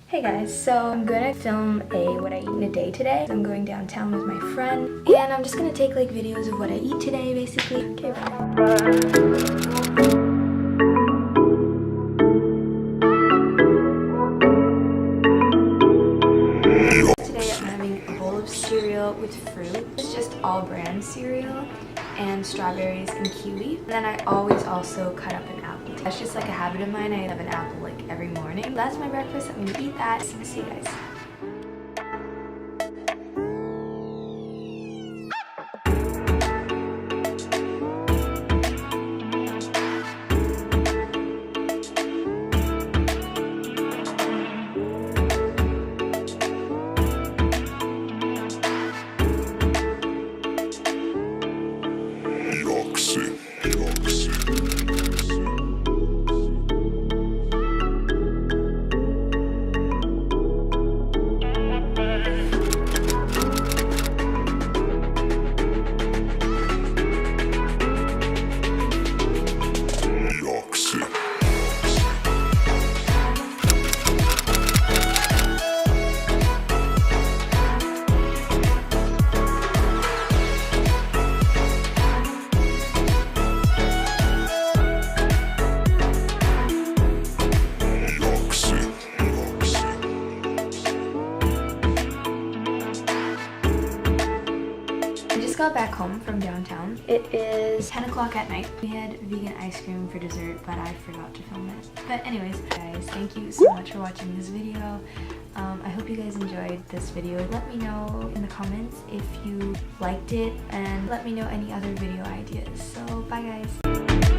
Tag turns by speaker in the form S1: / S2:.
S1: Hey guys, so I'm gonna film a what I eat in a day today. I'm going downtown with my friend and I'm just gonna take like videos of what I eat today basically. Okay, bye. Today I'm having a bowl of cereal with fruit. It's just all brand cereal and strawberries and kiwi. And then I always also cut up an apple. That's just like a habit of mine. I have an apple like every morning. That's my breakfast. I'm gonna eat that. See you guys. Got back home from downtown. It is 10 o'clock at night. We had vegan ice cream for dessert, but I forgot to film it. But anyways, guys, thank you so much for watching this video. I hope you guys enjoyed this video. Let me know in the comments if you liked it and let me know any other video ideas. So bye guys.